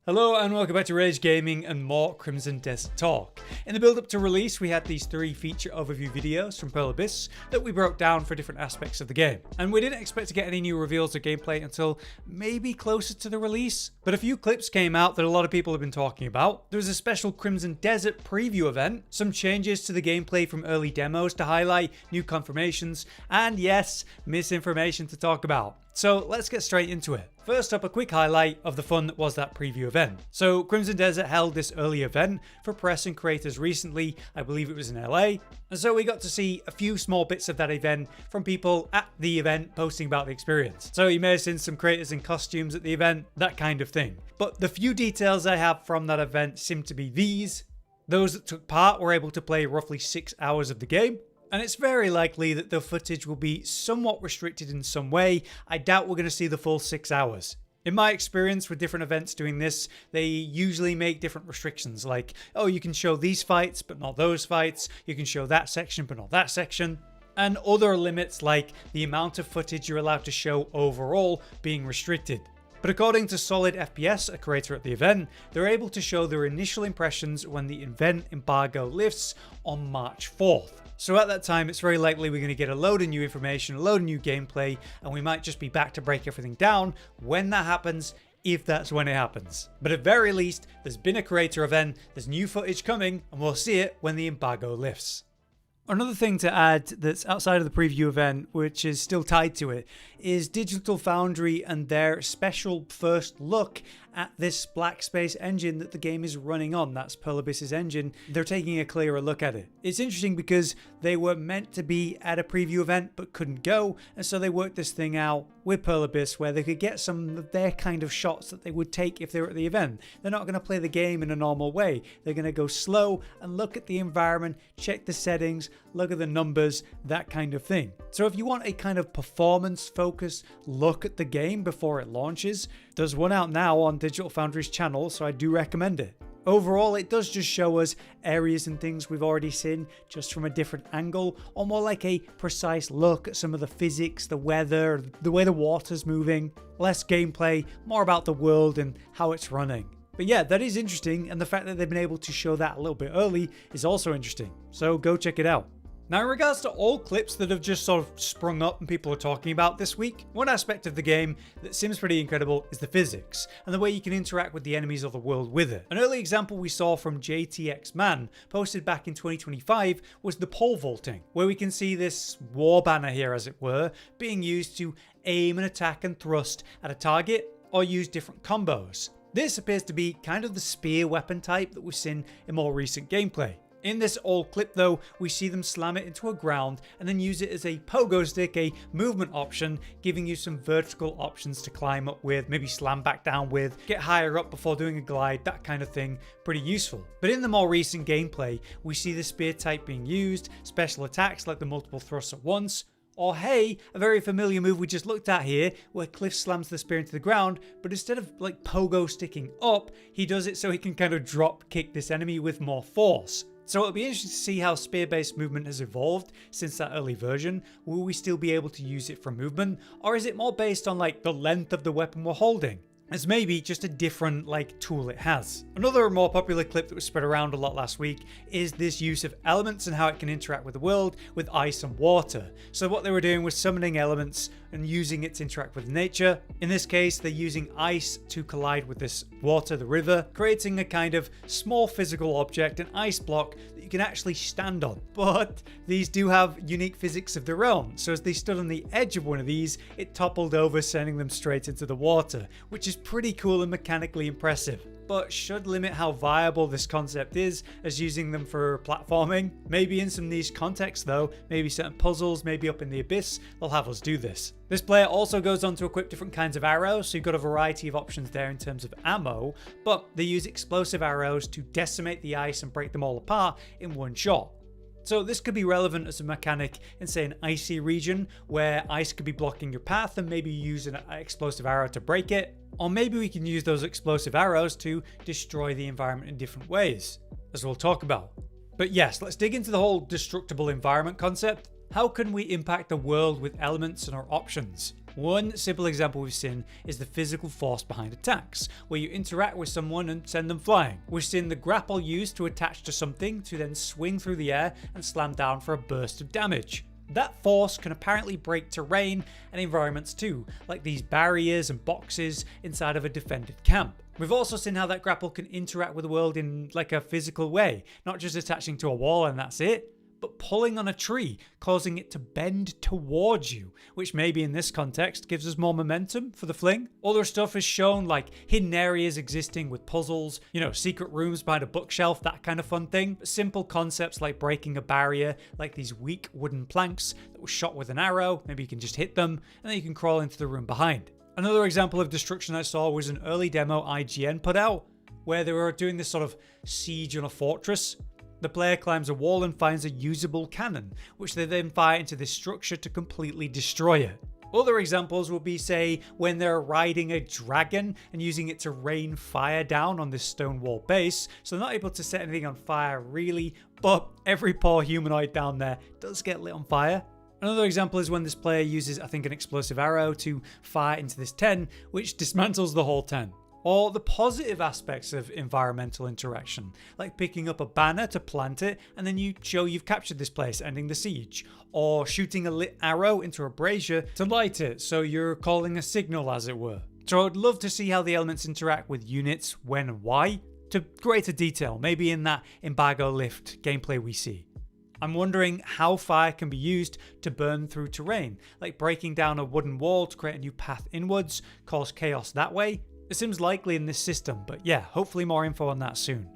Hello and welcome back to Rage Gaming and more Crimson Desert talk. In the build up to release, we had these 3 feature overview videos from playable that we broke down for different aspects of the game. And we didn't expect to get any new reveals or gameplay until maybe closer to the release. But a few clips came out that a lot of people have been talking about. There was a special Crimson Desert preview event, some changes to the gameplay from early demos to highlight new confirmations, and yes, misinformation to talk about. So let's get straight into it. First up, a quick highlight of the fun that was that preview event. So Crimson Desert held this early event for press and creators recently, I believe it was in LA, and so we got to see a few small bits of that event from people at the event posting about the experience. So you may have seen some creators in costumes at the event, that kind of thing. But the few details I have from that event seem to be these. Those that took part were able to play roughly 6 hours of the game. And it's very likely that the footage will be somewhat restricted in some way. I doubt we're going to see the full 6 hours. In my experience with different events doing this, they usually make different restrictions like, oh, you can show these fights but not those fights, you can show that section but not that section, and other limits like the amount of footage you're allowed to show overall being restricted. But according to Solid FPS, a creator at the event, they're able to show their initial impressions when the event embargo lifts on March 4th. So at that time, it's very likely we're going to get a load of new information, a load of new gameplay, and we might just be back to break everything down when that happens, if that's when it happens. But at very least, there's been a creator event, there's new footage coming, and we'll see it when the embargo lifts. Another thing to add that's outside of the preview event, which is still tied to it, is Digital Foundry and their special first look at this black space engine that the game is running on. That's Pearl Abyss's engine. They're taking a clearer look at it. It's interesting because they were meant to be at a preview event but couldn't go, and so they worked this thing out with Pearl Abyss where they could get some of their kind of shots that they would take if they were at the event. They're not going to play the game in a normal way. They're going to go slow and look at the environment, check the settings, look at the numbers, that kind of thing. So if you want a kind of performance focused look at the game before it launches, there's one out now on Digital Foundry's channel, so I do recommend it. Overall, it does just show us areas and things we've already seen, just from a different angle, or more like a precise look at some of the physics, the weather, the way the water's moving. Less gameplay, more about the world and how it's running. But yeah, that is interesting, and the fact that they've been able to show that a little bit early is also interesting. So go check it out. Now, in regards to all clips that have just sort of sprung up and people are talking about this week, one aspect of the game that seems pretty incredible is the physics and the way you can interact with the enemies of the world with it. An early example we saw from JTXman, posted back in 2025, was the pole vaulting, where we can see this war banner here, as it were, being used to aim and attack and thrust at a target or use different combos. This appears to be kind of the spear weapon type that we've seen in more recent gameplay. In this old clip though, we see them slam it into a ground and then use it as a pogo stick, a movement option, giving you some vertical options to climb up with, maybe slam back down with, get higher up before doing a glide, that kind of thing. Pretty useful. But in the more recent gameplay, we see the spear type being used, special attacks like the multiple thrusts at once, or hey, a very familiar move we just looked at here, where Cliff slams the spear into the ground, but instead of like pogo sticking up, he does it so he can kind of drop kick this enemy with more force. So it'll be interesting to see how spear-based movement has evolved since that early version. Will we still be able to use it for movement? Or is it more based on like the length of the weapon we're holding? As maybe just a different like tool it has. Another more popular clip that was spread around a lot last week is this use of elements and how it can interact with the world with ice and water. So what they were doing was summoning elements and using it to interact with nature. In this case, they're using ice to collide with this water, the river, creating a kind of small physical object, an ice block that you can actually stand on. But these do have unique physics of their own. So as they stood on the edge of one of these, it toppled over, sending them straight into the water, which is pretty cool and mechanically impressive, but should limit how viable this concept is as using them for platforming. Maybe in some niche contexts though, maybe certain puzzles, maybe up in the abyss, they'll have us do this. This player also goes on to equip different kinds of arrows, so you've got a variety of options there in terms of ammo, but they use explosive arrows to decimate the ice and break them all apart in one shot. So this could be relevant as a mechanic in, say, an icy region where ice could be blocking your path and maybe you use an explosive arrow to break it. Or maybe we can use those explosive arrows to destroy the environment in different ways, as we'll talk about. But yes, let's dig into the whole destructible environment concept. How can we impact the world with elements and our options? One simple example we've seen is the physical force behind attacks, where you interact with someone and send them flying. We've seen the grapple used to attach to something to then swing through the air and slam down for a burst of damage. That force can apparently break terrain and environments too, like these barriers and boxes inside of a defended camp. We've also seen how that grapple can interact with the world in like a physical way, not just attaching to a wall and that's it, but pulling on a tree, causing it to bend towards you, which maybe in this context gives us more momentum for the fling. Other stuff is shown, like hidden areas existing with puzzles, secret rooms behind a bookshelf, that kind of fun thing. But simple concepts like breaking a barrier, like these weak wooden planks that were shot with an arrow, maybe you can just hit them, and then you can crawl into the room behind. Another example of destruction I saw was an early demo IGN put out, where they were doing this sort of siege on a fortress. The player climbs a wall and finds a usable cannon, which they then fire into this structure to completely destroy it. Other examples would be, say, when they're riding a dragon and using it to rain fire down on this stone wall base, so they're not able to set anything on fire really, but every poor humanoid down there does get lit on fire. Another example is when this player uses, I think, an explosive arrow to fire into this tent, which dismantles the whole tent. Or the positive aspects of environmental interaction, like picking up a banner to plant it and then you show you've captured this place, ending the siege. Or shooting a lit arrow into a brazier to light it, so you're calling a signal as it were. So I'd love to see how the elements interact with units, when and why, to greater detail, maybe in that embargo lift gameplay we see. I'm wondering how fire can be used to burn through terrain, like breaking down a wooden wall to create a new path inwards, cause chaos that way. It seems likely in this system, but yeah, hopefully more info on that soon.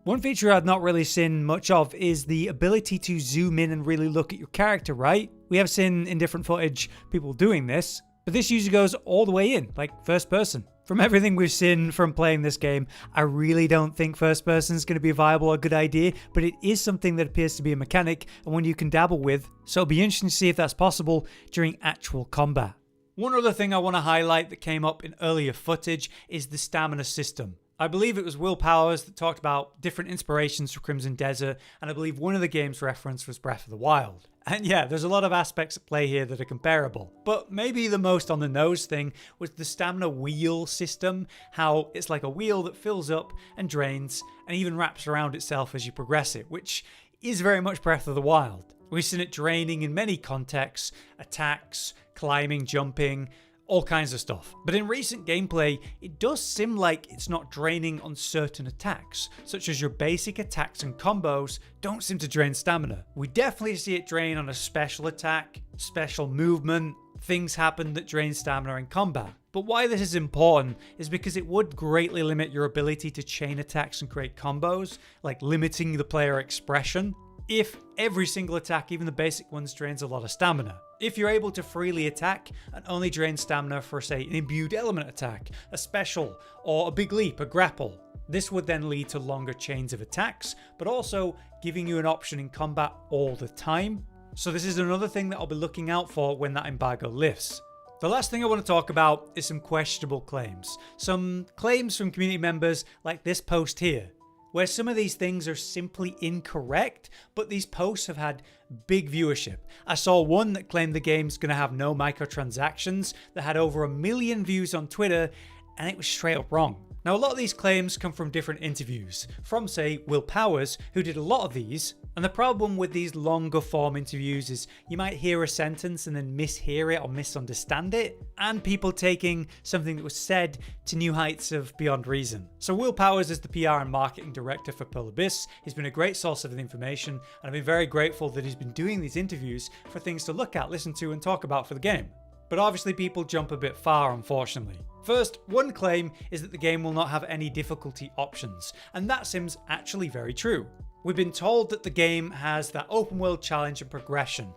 One feature I've not really seen much of is the ability to zoom in and really look at your character, right? We have seen in different footage people doing this, but this usually goes all the way in, like first person. From everything we've seen from playing this game, I really don't think first person is going to be a viable or good idea, but it is something that appears to be a mechanic and one you can dabble with, so it'll be interesting to see if that's possible during actual combat. One other thing I want to highlight that came up in earlier footage is the stamina system. I believe it was Will Powers that talked about different inspirations for Crimson Desert, and I believe one of the games referenced was Breath of the Wild. And yeah, there's a lot of aspects at play here that are comparable. But maybe the most on the nose thing was the stamina wheel system, how it's like a wheel that fills up and drains and even wraps around itself as you progress it, which is very much Breath of the Wild. We've seen it draining in many contexts, attacks, climbing, jumping, all kinds of stuff. But in recent gameplay, it does seem like it's not draining on certain attacks, such as your basic attacks and combos don't seem to drain stamina. We definitely see it drain on a special attack, special movement, things happen that drain stamina in combat. But why this is important is because it would greatly limit your ability to chain attacks and create combos, like limiting the player expression. If every single attack, even the basic ones, drains a lot of stamina. If you're able to freely attack and only drain stamina for, say, an imbued element attack, a special, or a big leap, a grapple, this would then lead to longer chains of attacks, but also giving you an option in combat all the time. So this is another thing that I'll be looking out for when that embargo lifts. The last thing I want to talk about is some questionable claims. Some claims from community members like this post here, where some of these things are simply incorrect, but these posts have had big viewership. I saw one that claimed the game's going to have no microtransactions that had over 1 million views on Twitter, and it was straight up wrong. Now, a lot of these claims come from different interviews, from, say, Will Powers, who did a lot of these. And the problem with these longer form interviews is you might hear a sentence and then mishear it or misunderstand it, and people taking something that was said to new heights of beyond reason. So Will Powers is the PR and marketing director for Pearl Abyss. He's been a great source of information, and I've been very grateful that he's been doing these interviews for things to look at, listen to, and talk about for the game. But obviously people jump a bit far, unfortunately. First, one claim is that the game will not have any difficulty options, and that seems actually very true. We've been told that the game has that open world challenge and progression,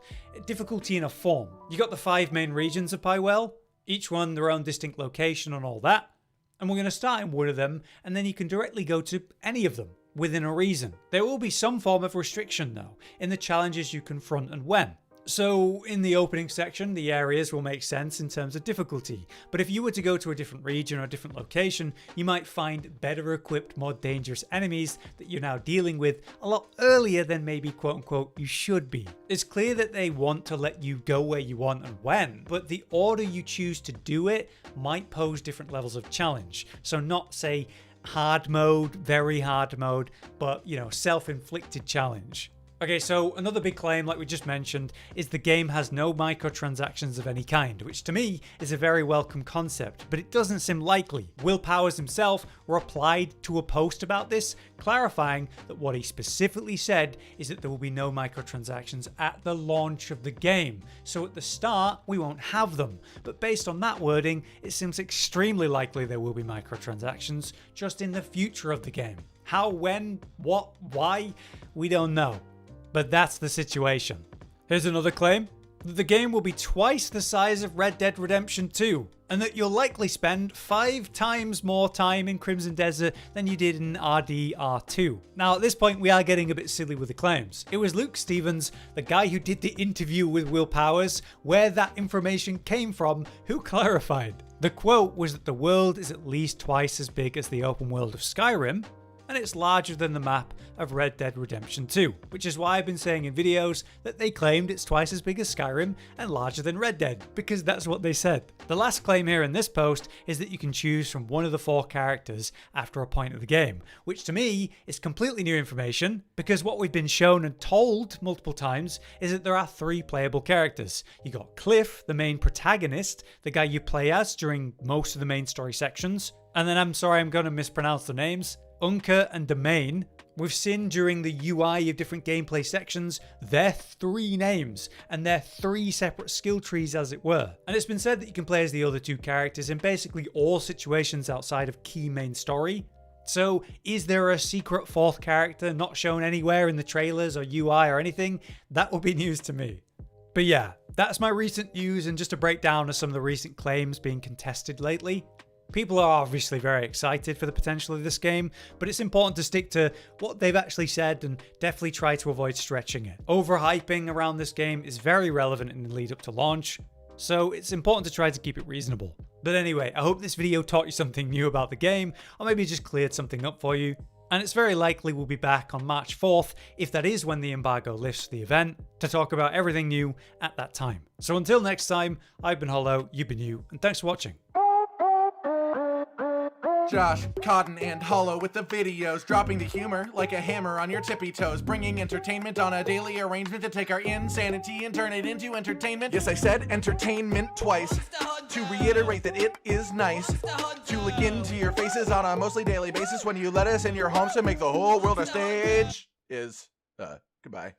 difficulty in a form. You got the 5 main regions of Pywell, each one their own distinct location and all that, and we're going to start in one of them, and then you can directly go to any of them, within a reason. There will be some form of restriction though, in the challenges you confront and when. So in the opening section, the areas will make sense in terms of difficulty, but if you were to go to a different region or a different location, you might find better equipped, more dangerous enemies that you're now dealing with a lot earlier than maybe quote unquote you should be. It's clear that they want to let you go where you want and when, but the order you choose to do it might pose different levels of challenge. So not say hard mode, very hard mode, but you know, self-inflicted challenge. Okay, so another big claim, like we just mentioned, is the game has no microtransactions of any kind, which to me is a very welcome concept, but it doesn't seem likely. Will Powers himself replied to a post about this, clarifying that what he specifically said is that there will be no microtransactions at the launch of the game. So at the start, we won't have them, but based on that wording, it seems extremely likely there will be microtransactions just in the future of the game. How, when, what, why, we don't know. But that's the situation. Here's another claim, that the game will be twice the size of Red Dead Redemption 2, and that you'll likely spend 5 times more time in Crimson Desert than you did in RDR2. Now at this point we are getting a bit silly with the claims. It was Luke Stevens, the guy who did the interview with Will Powers, where that information came from, who clarified. The quote was that the world is at least twice as big as the open world of Skyrim, and it's larger than the map of Red Dead Redemption 2, which is why I've been saying in videos that they claimed it's twice as big as Skyrim and larger than Red Dead, because that's what they said. The last claim here in this post is that you can choose from one of the 4 characters after a point of the game, which to me is completely new information, because what we've been shown and told multiple times is that there are 3 playable characters. You got Cliff, the main protagonist, the guy you play as during most of the main story sections, and then I'm sorry I'm going to mispronounce the names, Unka and Domain. We've seen during the UI of different gameplay sections, they're 3 names, and they're 3 separate skill trees as it were. And it's been said that you can play as the other 2 characters in basically all situations outside of key main story. So is there a secret 4th character not shown anywhere in the trailers or UI or anything? That will be news to me. But yeah, that's my recent news and just a breakdown of some of the recent claims being contested lately. People are obviously very excited for the potential of this game, but it's important to stick to what they've actually said and definitely try to avoid stretching it. Overhyping around this game is very relevant in the lead up to launch, so it's important to try to keep it reasonable. But anyway, I hope this video taught you something new about the game, or maybe just cleared something up for you. And it's very likely we'll be back on March 4th, if that is when the embargo lifts the event, to talk about everything new at that time. So until next time, I've been Hollow, you've been you, and thanks for watching. Josh, Cotton, and Hollow with the videos, dropping the humor like a hammer on your tippy toes, bringing entertainment on a daily arrangement to take our insanity and turn it into entertainment. Yes, I said entertainment twice, to reiterate that it is nice to look into your faces on a mostly daily basis when you let us in your homes to make the whole world a stage. Goodbye.